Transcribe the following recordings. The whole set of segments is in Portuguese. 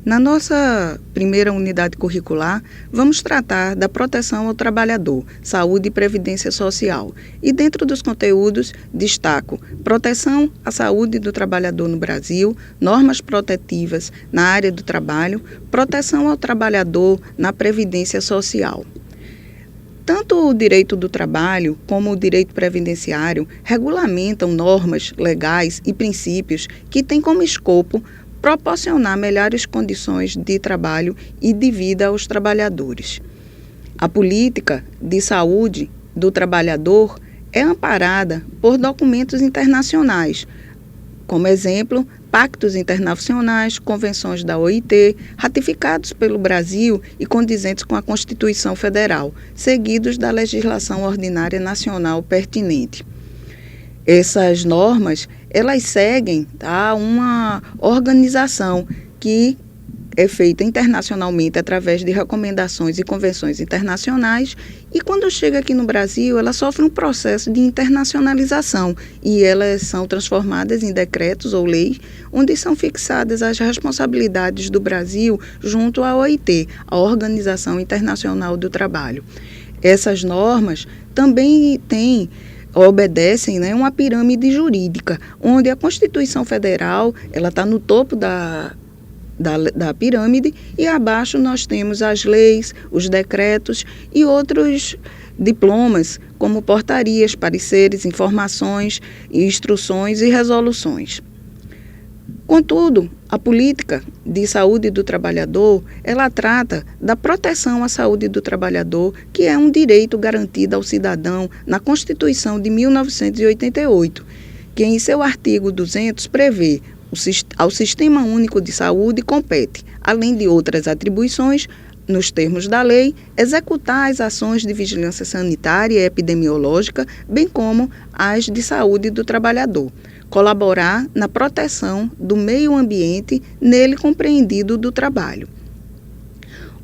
Na nossa primeira unidade curricular, vamos tratar da proteção ao trabalhador, saúde e previdência social. E dentro dos conteúdos, destaco proteção à saúde do trabalhador no Brasil, normas protetivas na área do trabalho, proteção ao trabalhador na previdência social. Tanto o direito do trabalho como o direito previdenciário regulamentam normas legais e princípios que têm como escopo proporcionar melhores condições de trabalho e de vida aos trabalhadores. A política de saúde do trabalhador é amparada por documentos internacionais, como exemplo, pactos internacionais, convenções da OIT, ratificados pelo Brasil e condizentes com a Constituição Federal, seguidos da legislação ordinária nacional pertinente. Essas normas, elas seguem uma organização que é feita internacionalmente através de recomendações e convenções internacionais e quando chega aqui no Brasil, ela sofre um processo de internacionalização e elas são transformadas em decretos ou leis onde são fixadas as responsabilidades do Brasil junto à OIT, a Organização Internacional do Trabalho. Essas normas também obedecem uma pirâmide jurídica, onde a Constituição Federal ela está no topo da pirâmide e abaixo nós temos as leis, os decretos e outros diplomas, como portarias, pareceres, informações, instruções e resoluções. Contudo, a política de saúde do trabalhador, ela trata da proteção à saúde do trabalhador, que é um direito garantido ao cidadão na Constituição de 1988, que em seu artigo 200 prevê ao Sistema Único de Saúde compete, além de outras atribuições, nos termos da lei, executar as ações de vigilância sanitária e epidemiológica, bem como as de saúde do trabalhador, colaborar na proteção do meio ambiente nele compreendido do trabalho.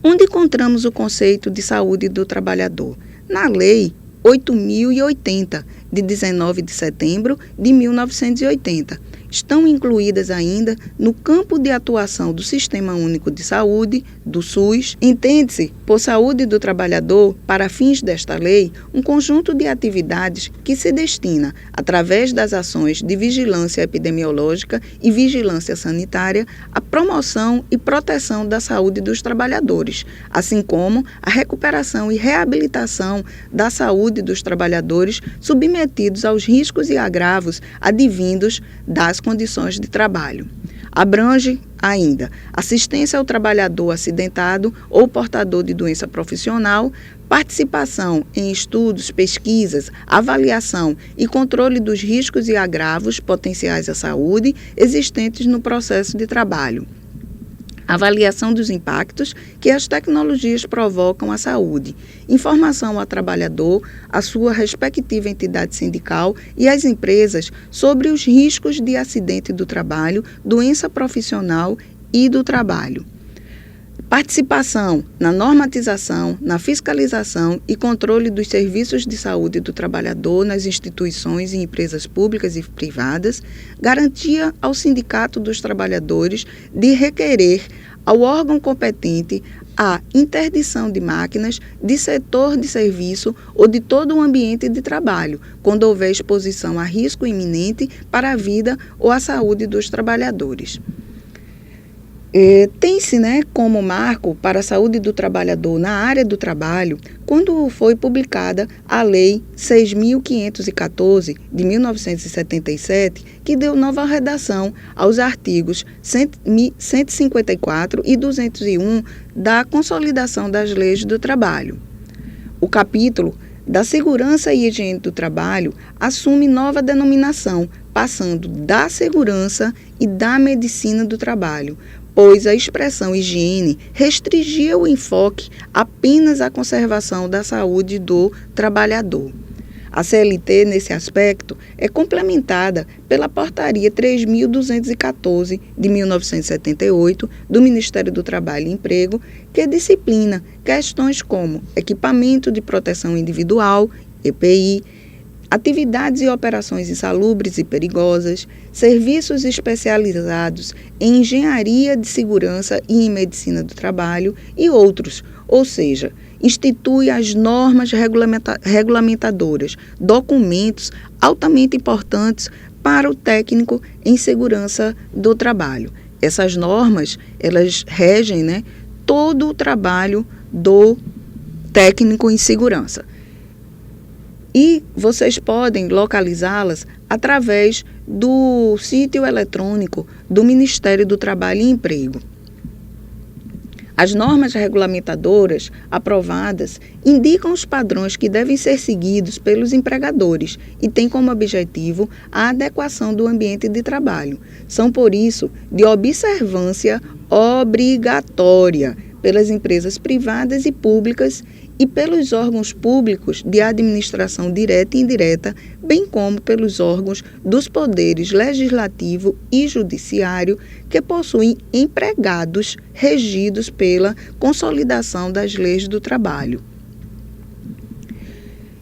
Onde encontramos o conceito de saúde do trabalhador? Na Lei 8.080, de 19 de setembro de 1980. Estão incluídas ainda no campo de atuação do Sistema Único de Saúde, do SUS. Entende-se por saúde do trabalhador, para fins desta lei, um conjunto de atividades que se destina, através das ações de vigilância epidemiológica e vigilância sanitária, à promoção e proteção da saúde dos trabalhadores, assim como a recuperação e reabilitação da saúde dos trabalhadores submetidos aos riscos e agravos advindos das condições de trabalho. Abrange ainda assistência ao trabalhador acidentado ou portador de doença profissional, participação em estudos, pesquisas, avaliação e controle dos riscos e agravos potenciais à saúde existentes no processo de trabalho. Avaliação dos impactos que as tecnologias provocam à saúde, informação ao trabalhador, à sua respectiva entidade sindical e às empresas sobre os riscos de acidente do trabalho, doença profissional e do trabalho. Participação na normatização, na fiscalização e controle dos serviços de saúde do trabalhador nas instituições e empresas públicas e privadas, garantia ao Sindicato dos Trabalhadores de requerer ao órgão competente a interdição de máquinas, de setor de serviço ou de todo o ambiente de trabalho, quando houver exposição a risco iminente para a vida ou a saúde dos trabalhadores. Tem-se como marco para a saúde do trabalhador na área do trabalho quando foi publicada a Lei 6.514, de 1977, que deu nova redação aos artigos 154 e 201 da Consolidação das Leis do Trabalho. O capítulo da Segurança e Higiene do Trabalho assume nova denominação, passando da segurança e da medicina do trabalho, pois a expressão higiene restringia o enfoque apenas à conservação da saúde do trabalhador. A CLT, nesse aspecto, é complementada pela Portaria 3.214, de 1978, do Ministério do Trabalho e Emprego, que disciplina questões como equipamento de proteção individual, EPI, atividades e operações insalubres e perigosas, serviços especializados em engenharia de segurança e em medicina do trabalho e outros, ou seja, institui as normas regulamentadoras, documentos altamente importantes para o técnico em segurança do trabalho. Essas normas, elas regem, todo o trabalho do técnico em segurança. E vocês podem localizá-las através do sítio eletrônico do Ministério do Trabalho e Emprego. As normas regulamentadoras aprovadas indicam os padrões que devem ser seguidos pelos empregadores e têm como objetivo a adequação do ambiente de trabalho. São, por isso, de observância obrigatória pelas empresas privadas e públicas e pelos órgãos públicos de administração direta e indireta, bem como pelos órgãos dos poderes legislativo e judiciário que possuem empregados regidos pela consolidação das leis do trabalho.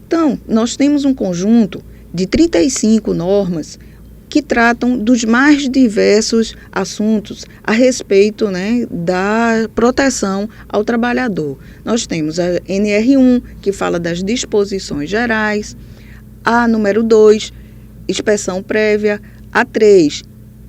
Então, nós temos um conjunto de 35 normas que tratam dos mais diversos assuntos a respeito, da proteção ao trabalhador. Nós temos a NR1, que fala das disposições gerais, a número 2, inspeção prévia, a 3,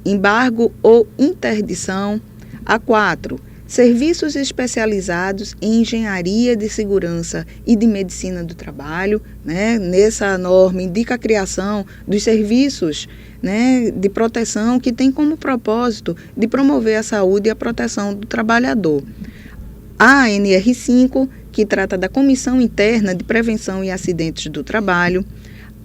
embargo ou interdição, a 4, serviços especializados em engenharia de segurança e de medicina do trabalho. Nessa norma indica a criação dos serviços de proteção que tem como propósito de promover a saúde e a proteção do trabalhador. A NR5, que trata da Comissão Interna de Prevenção e Acidentes do Trabalho.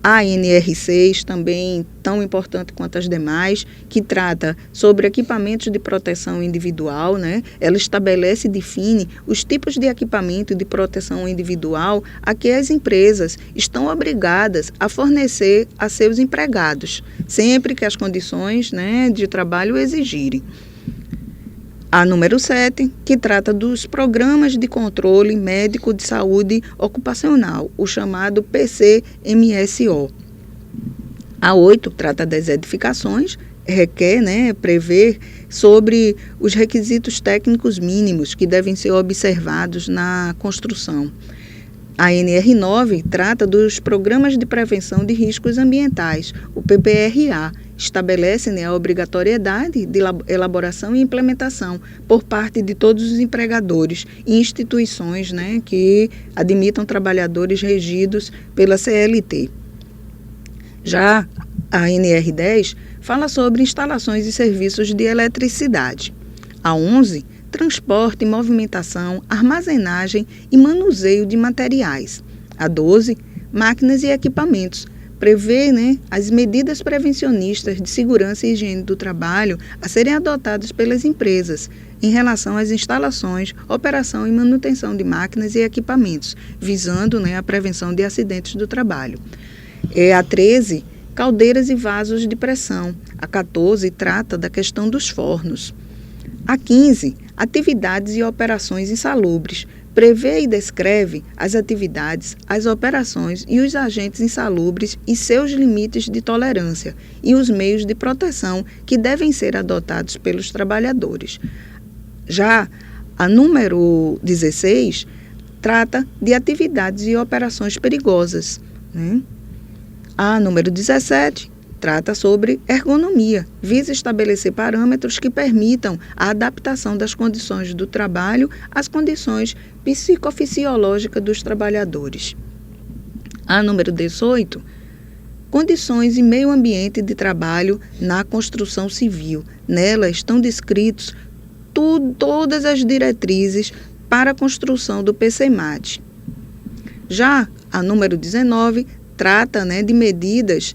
A NR6, também tão importante quanto as demais, que trata sobre equipamentos de proteção individual. Ela estabelece e define os tipos de equipamento de proteção individual a que as empresas estão obrigadas a fornecer a seus empregados, sempre que as condições de trabalho exigirem. A número 7, que trata dos programas de controle médico de saúde ocupacional, o chamado PCMSO. A 8 trata das edificações, requer, prever sobre os requisitos técnicos mínimos que devem ser observados na construção. A NR9 trata dos programas de prevenção de riscos ambientais, o PPRA, estabelece a obrigatoriedade de elaboração e implementação por parte de todos os empregadores e instituições que admitam trabalhadores regidos pela CLT. Já a NR10 fala sobre instalações e serviços de eletricidade. A 11, transporte, movimentação, armazenagem e manuseio de materiais. A 12, máquinas e equipamentos. Prevê as medidas prevencionistas de segurança e higiene do trabalho a serem adotadas pelas empresas em relação às instalações, operação e manutenção de máquinas e equipamentos, visando a prevenção de acidentes do trabalho. A 13, caldeiras e vasos de pressão. A 14, trata da questão dos fornos. A 15, atividades e operações insalubres. Prevê e descreve as atividades, as operações e os agentes insalubres e seus limites de tolerância e os meios de proteção que devem ser adotados pelos trabalhadores. Já a número 16 trata de atividades e operações perigosas. A número 17 trata sobre ergonomia, visa estabelecer parâmetros que permitam a adaptação das condições do trabalho às condições psicofisiológicas dos trabalhadores. A número 18, condições e meio ambiente de trabalho na construção civil. Nela estão descritos todas as diretrizes para a construção do PCMAT. Já a número 19 trata de medidas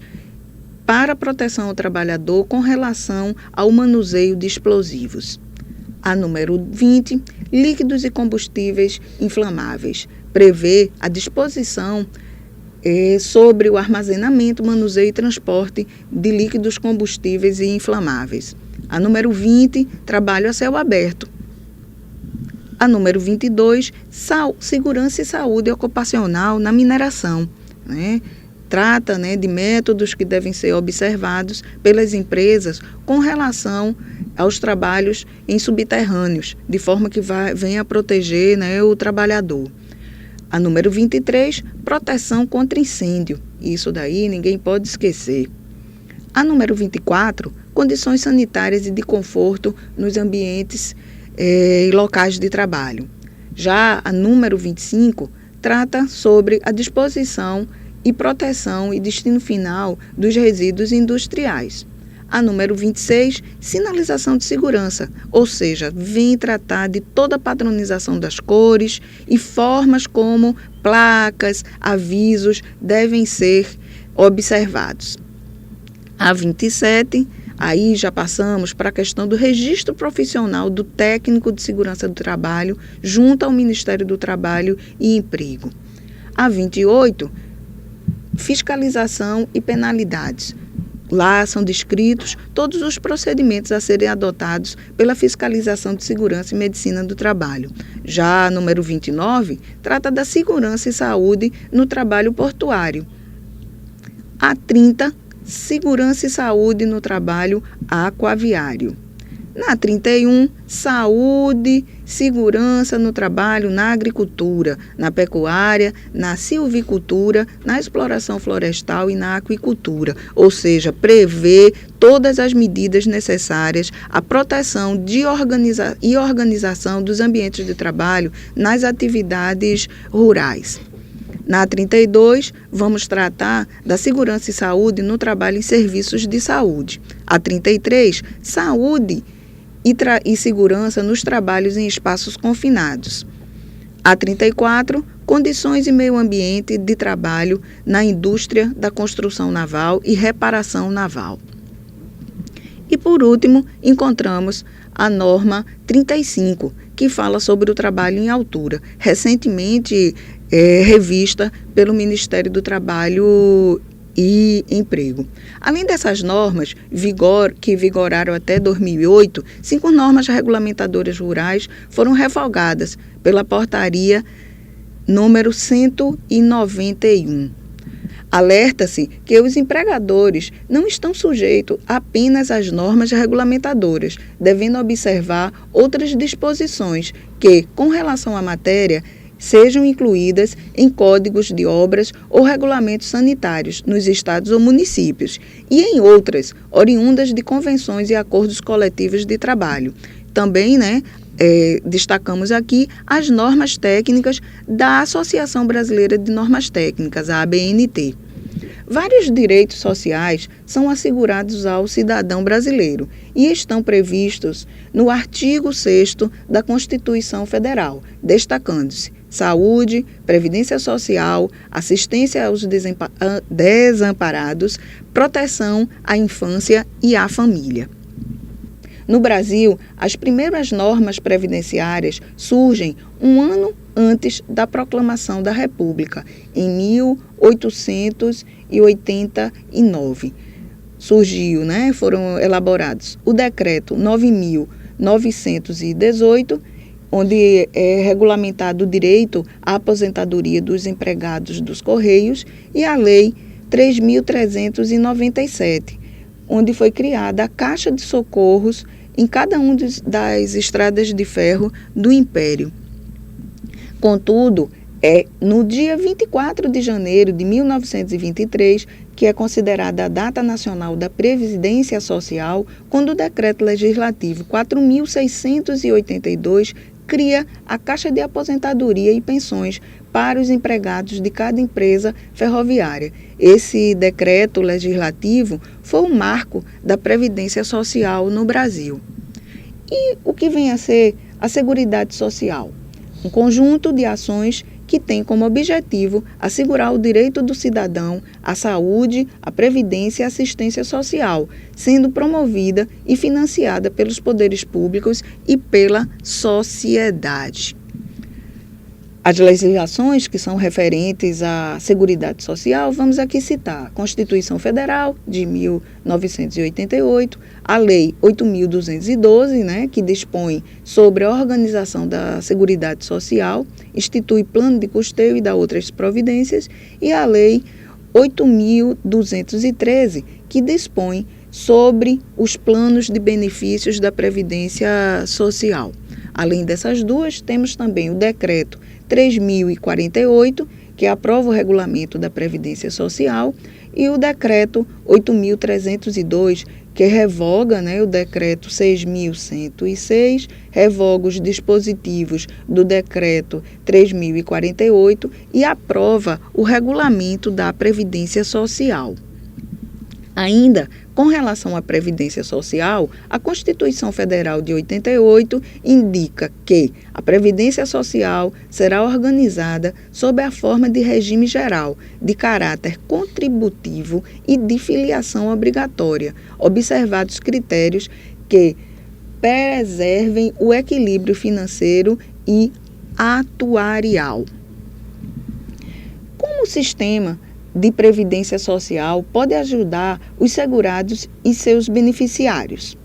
para a proteção ao trabalhador com relação ao manuseio de explosivos. A número 20, líquidos e combustíveis inflamáveis, prevê a disposição sobre o armazenamento, manuseio e transporte de líquidos combustíveis e inflamáveis. A número 20, trabalho a céu aberto. A número 22, segurança e saúde ocupacional na mineração. trata, né, de métodos que devem ser observados pelas empresas com relação aos trabalhos em subterrâneos, de forma que venha a proteger, né, o trabalhador. A número 23, proteção contra incêndio. Isso daí ninguém pode esquecer. A número 24, condições sanitárias e de conforto nos ambientes e locais de trabalho. Já a número 25, trata sobre a disposição e proteção e destino final dos resíduos industriais. A número 26, sinalização de segurança, ou seja, vem tratar de toda a padronização das cores e formas como placas, avisos devem ser observados. A 27, aí já passamos para a questão do registro profissional do técnico de segurança do trabalho junto ao Ministério do Trabalho e Emprego. A 28, fiscalização e penalidades. Lá são descritos todos os procedimentos a serem adotados pela fiscalização de segurança e medicina do trabalho. Já a número 29 trata da segurança e saúde no trabalho portuário. A 30, segurança e saúde no trabalho aquaviário. Na 31, saúde, segurança no trabalho na agricultura, na pecuária, na silvicultura, na exploração florestal e na aquicultura, ou seja, prevê todas as medidas necessárias à proteção e organização dos ambientes de trabalho nas atividades rurais. Na 32, vamos tratar da segurança e saúde no trabalho em serviços de saúde. A 33, saúde e segurança nos trabalhos em espaços confinados. A 34, condições e meio ambiente de trabalho na indústria da construção naval e reparação naval. E por último, encontramos a norma 35, que fala sobre o trabalho em altura, recentemente revista pelo Ministério do Trabalho e Emprego. Além dessas normas que vigoraram até 2008, 5 normas regulamentadoras rurais foram revogadas pela portaria número 191. Alerta-se que os empregadores não estão sujeitos apenas às normas regulamentadoras, devendo observar outras disposições que, com relação à matéria, sejam incluídas em códigos de obras ou regulamentos sanitários nos estados ou municípios e em outras, oriundas de convenções e acordos coletivos de trabalho. Também, destacamos aqui as normas técnicas da Associação Brasileira de Normas Técnicas, a ABNT. Vários direitos sociais são assegurados ao cidadão brasileiro e estão previstos no artigo 6º da Constituição Federal, destacando-se saúde, previdência social, assistência aos desamparados, proteção à infância e à família. No Brasil, as primeiras normas previdenciárias surgem um ano antes da proclamação da República, em 1889. Foram elaborados o Decreto 9.918, onde é regulamentado o direito à aposentadoria dos empregados dos Correios, e a Lei 3.397, onde foi criada a Caixa de Socorros em cada uma das estradas de ferro do Império. Contudo, é no dia 24 de janeiro de 1923 que é considerada a data nacional da Previdência Social, quando o Decreto Legislativo 4.682 cria a Caixa de Aposentadoria e Pensões para os empregados de cada empresa ferroviária. Esse decreto legislativo foi o marco da Previdência Social no Brasil. E o que vem a ser a Seguridade Social? Um conjunto de ações que tem como objetivo assegurar o direito do cidadão à saúde, à previdência e assistência social, sendo promovida e financiada pelos poderes públicos e pela sociedade. As legislações que são referentes à Seguridade Social, vamos aqui citar a Constituição Federal de 1988, a Lei 8.212, que dispõe sobre a organização da Seguridade Social, institui plano de custeio e dá outras providências, e a Lei 8.213, que dispõe sobre os planos de benefícios da Previdência Social. Além dessas duas, temos também o Decreto 3.048, que aprova o regulamento da Previdência Social, e o Decreto 8.302, que revoga, o Decreto 6.106, revoga os dispositivos do Decreto 3.048 e aprova o regulamento da Previdência Social. Ainda, com relação à Previdência Social, a Constituição Federal de 88 indica que a Previdência Social será organizada sob a forma de regime geral, de caráter contributivo e de filiação obrigatória, observados critérios que preservem o equilíbrio financeiro e atuarial. Como o sistema de previdência social pode ajudar os segurados e seus beneficiários,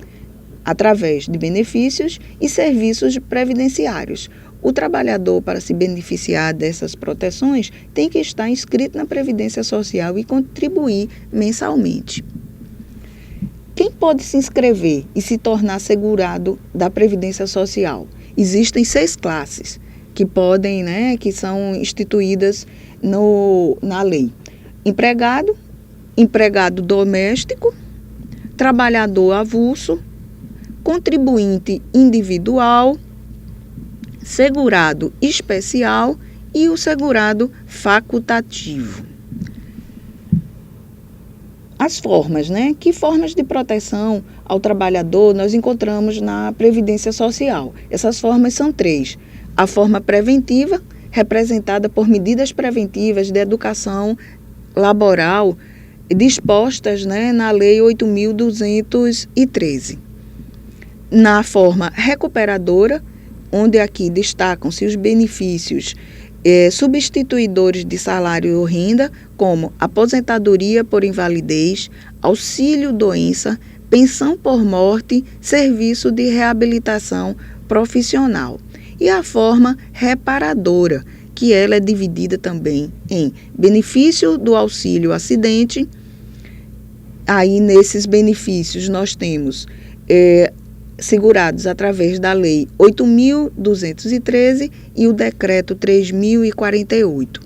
através de benefícios e serviços previdenciários. O trabalhador, para se beneficiar dessas proteções, tem que estar inscrito na Previdência Social e contribuir mensalmente. Quem pode se inscrever e se tornar segurado da Previdência Social? Existem 6 classes que podem, que são instituídas na lei. Empregado, empregado doméstico, trabalhador avulso, contribuinte individual, segurado especial e o segurado facultativo. As formas, Que formas de proteção ao trabalhador nós encontramos na Previdência Social? Essas formas são 3. A forma preventiva, representada por medidas preventivas de educação laboral dispostas na Lei 8.213. Na forma recuperadora, onde aqui destacam-se os benefícios substituidores de salário ou renda, como aposentadoria por invalidez, auxílio-doença, pensão por morte, serviço de reabilitação profissional. E a forma reparadora, que ela é dividida também em benefício do auxílio acidente. Aí, nesses benefícios, nós temos segurados através da Lei 8.213 e o Decreto 3.048.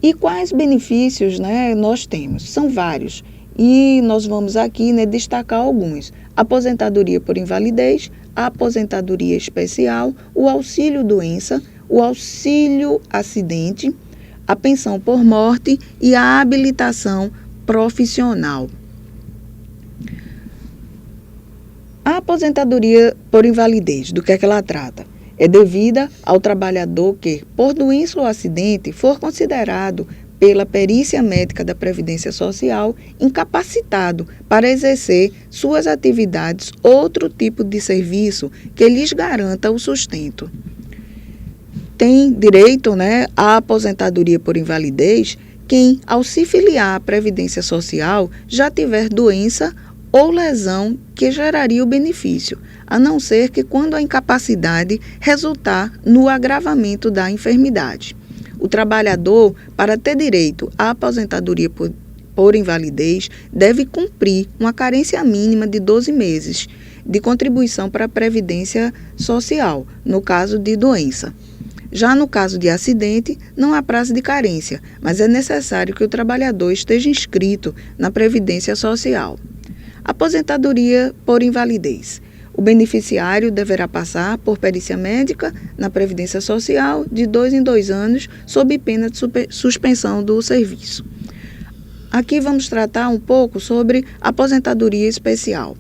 E quais benefícios nós temos? São vários. E nós vamos aqui destacar alguns. Aposentadoria por invalidez, a aposentadoria especial, o auxílio-doença, o auxílio-acidente, a pensão por morte e a habilitação profissional. A aposentadoria por invalidez, do que é que ela trata? É devida ao trabalhador que, por doença ou acidente, for considerado pela perícia médica da Previdência Social incapacitado para exercer suas atividades, outro tipo de serviço que lhes garanta o sustento. Tem direito à aposentadoria por invalidez quem, ao se filiar à Previdência Social, já tiver doença ou lesão que geraria o benefício, a não ser que quando a incapacidade resultar no agravamento da enfermidade. O trabalhador, para ter direito à aposentadoria por invalidez, deve cumprir uma carência mínima de 12 meses de contribuição para a Previdência Social, no caso de doença. Já no caso de acidente, não há prazo de carência, mas é necessário que o trabalhador esteja inscrito na Previdência Social. Aposentadoria por invalidez. O beneficiário deverá passar por perícia médica na Previdência Social de 2 em 2 anos, sob pena de suspensão do serviço. Aqui vamos tratar um pouco sobre aposentadoria especial.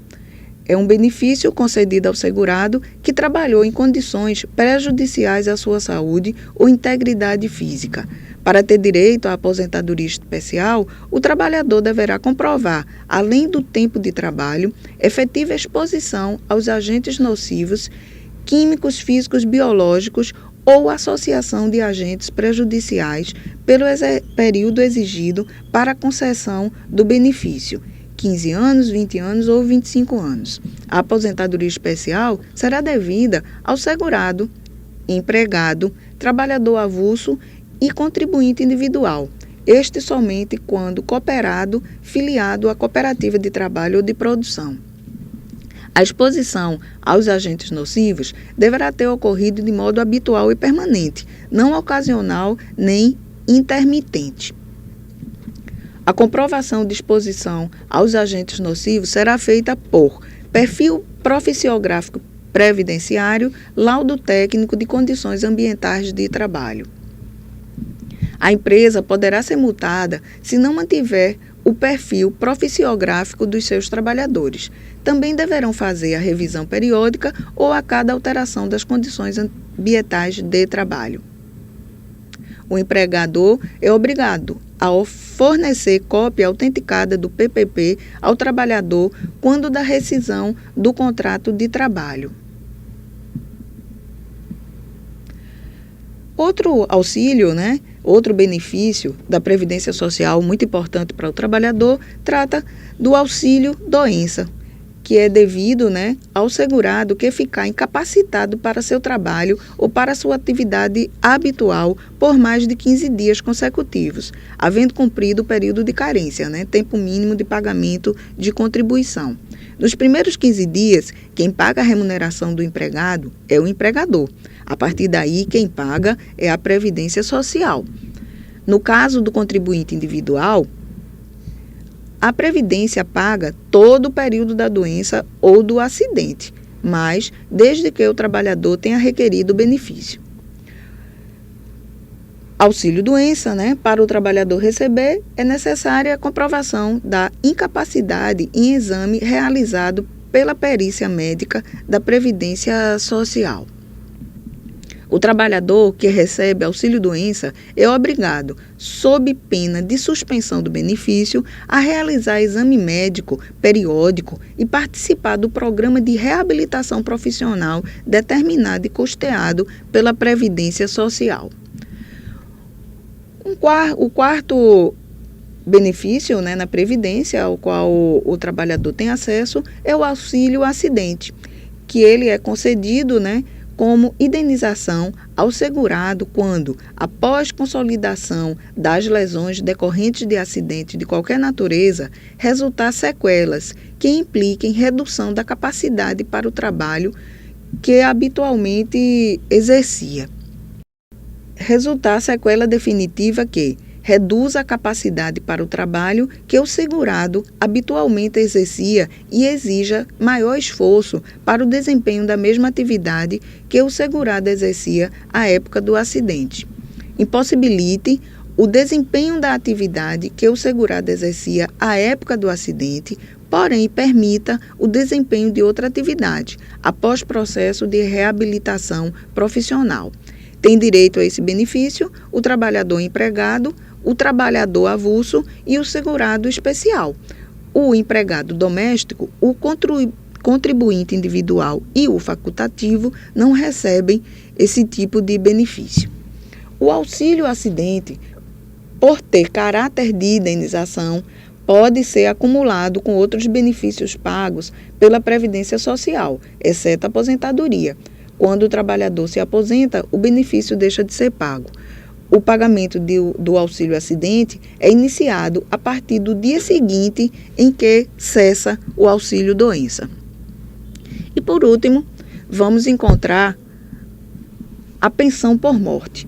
É um benefício concedido ao segurado que trabalhou em condições prejudiciais à sua saúde ou integridade física. Para ter direito à aposentadoria especial, o trabalhador deverá comprovar, além do tempo de trabalho, efetiva exposição aos agentes nocivos, químicos, físicos, biológicos ou associação de agentes prejudiciais pelo período exigido para a concessão do benefício. 15 anos, 20 anos ou 25 anos. A aposentadoria especial será devida ao segurado, empregado, trabalhador avulso e contribuinte individual. este somente quando cooperado, filiado à cooperativa de trabalho ou de produção. A exposição aos agentes nocivos deverá ter ocorrido de modo habitual e permanente, não ocasional nem intermitente. A comprovação de exposição aos agentes nocivos será feita por perfil profissiográfico previdenciário, laudo técnico de condições ambientais de trabalho. A empresa poderá ser multada se não mantiver o perfil profissiográfico dos seus trabalhadores. Também deverão fazer a revisão periódica ou a cada alteração das condições ambientais de trabalho. O empregador é obrigado a fornecer cópia autenticada do PPP ao trabalhador quando da rescisão do contrato de trabalho. Outro auxílio, outro benefício da Previdência Social muito importante para o trabalhador, trata do auxílio doença, que é devido ao segurado que ficar incapacitado para seu trabalho ou para sua atividade habitual por mais de 15 dias consecutivos, havendo cumprido o período de carência, tempo mínimo de pagamento de contribuição. Nos primeiros 15 dias, quem paga a remuneração do empregado é o empregador. A partir daí, quem paga é a Previdência Social. No caso do contribuinte individual, a Previdência paga todo o período da doença ou do acidente, mas desde que o trabalhador tenha requerido o benefício. Auxílio-doença, para o trabalhador receber, é necessária a comprovação da incapacidade em exame realizado pela perícia médica da Previdência Social. O trabalhador que recebe auxílio-doença é obrigado, sob pena de suspensão do benefício, a realizar exame médico periódico e participar do programa de reabilitação profissional determinado e custeado pela Previdência Social. O quarto benefício na Previdência, ao qual o trabalhador tem acesso, é o auxílio-acidente, que ele é concedido, como indenização ao segurado quando, após consolidação das lesões decorrentes de acidente de qualquer natureza, resultar sequelas que impliquem redução da capacidade para o trabalho que habitualmente exercia. Resultar sequela definitiva que reduz a capacidade para o trabalho que o segurado habitualmente exercia e exija maior esforço para o desempenho da mesma atividade que o segurado exercia à época do acidente. Impossibilite o desempenho da atividade que o segurado exercia à época do acidente, porém permita o desempenho de outra atividade, após processo de reabilitação profissional. Tem direito a esse benefício o trabalhador empregado, o trabalhador avulso e o segurado especial. O empregado doméstico, o contribuinte individual e o facultativo não recebem esse tipo de benefício. O auxílio-acidente, por ter caráter de indenização, pode ser acumulado com outros benefícios pagos pela Previdência Social, exceto a aposentadoria. Quando o trabalhador se aposenta, o benefício deixa de ser pago. O pagamento do auxílio-acidente é iniciado a partir do dia seguinte em que cessa o auxílio-doença. E, por último, vamos encontrar a pensão por morte.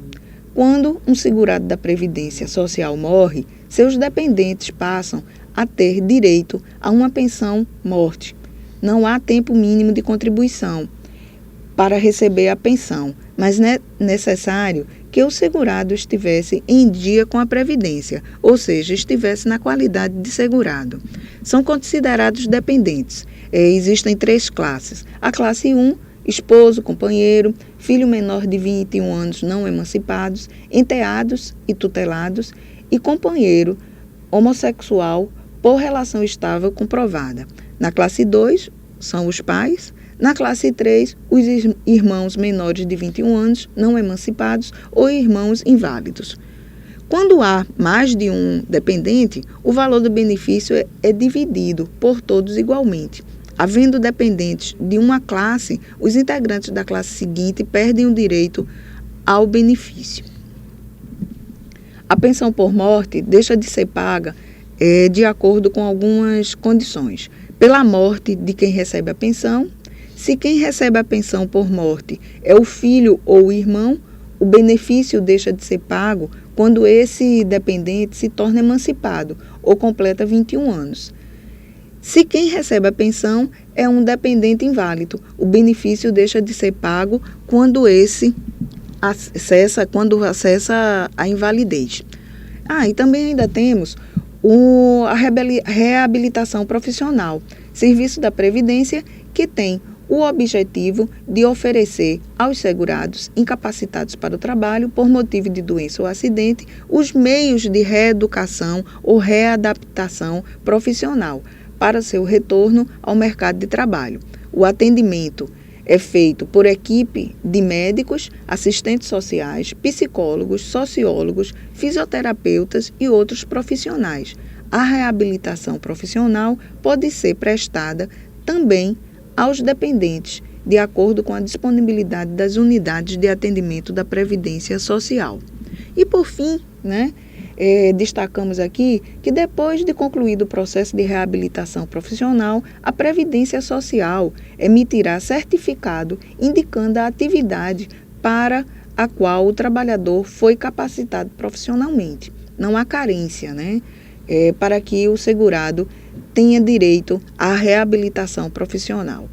Quando um segurado da Previdência Social morre, seus dependentes passam a ter direito a uma pensão morte. Não há tempo mínimo de contribuição para receber a pensão, mas é necessário que o segurado estivesse em dia com a Previdência, ou seja, estivesse na qualidade de segurado. São considerados dependentes. Existem 3 classes. A classe 1, esposo, companheiro, filho menor de 21 anos não emancipados, enteados e tutelados, e companheiro homossexual por relação estável comprovada. Na classe 2, são os pais. Na classe 3, os irmãos menores de 21 anos, não emancipados ou irmãos inválidos. Quando há mais de um dependente, o valor do benefício é dividido por todos igualmente. Havendo dependentes de uma classe, os integrantes da classe seguinte perdem o direito ao benefício. A pensão por morte deixa de ser paga de acordo com algumas condições. Pela morte de quem recebe a pensão, se quem recebe a pensão por morte é o filho ou o irmão, o benefício deixa de ser pago quando esse dependente se torna emancipado ou completa 21 anos. Se quem recebe a pensão é um dependente inválido, o benefício deixa de ser pago quando acessa a invalidez. E também ainda temos a reabilitação profissional, serviço da Previdência que tem o objetivo de oferecer aos segurados incapacitados para o trabalho por motivo de doença ou acidente os meios de reeducação ou readaptação profissional para seu retorno ao mercado de trabalho. O atendimento é feito por equipe de médicos, assistentes sociais, psicólogos, sociólogos, fisioterapeutas e outros profissionais. A reabilitação profissional pode ser prestada também aos dependentes, de acordo com a disponibilidade das unidades de atendimento da Previdência Social. E, por fim, destacamos aqui que depois de concluído o processo de reabilitação profissional, a Previdência Social emitirá certificado indicando a atividade para a qual o trabalhador foi capacitado profissionalmente. Não há carência, para que o segurado tenha direito à reabilitação profissional.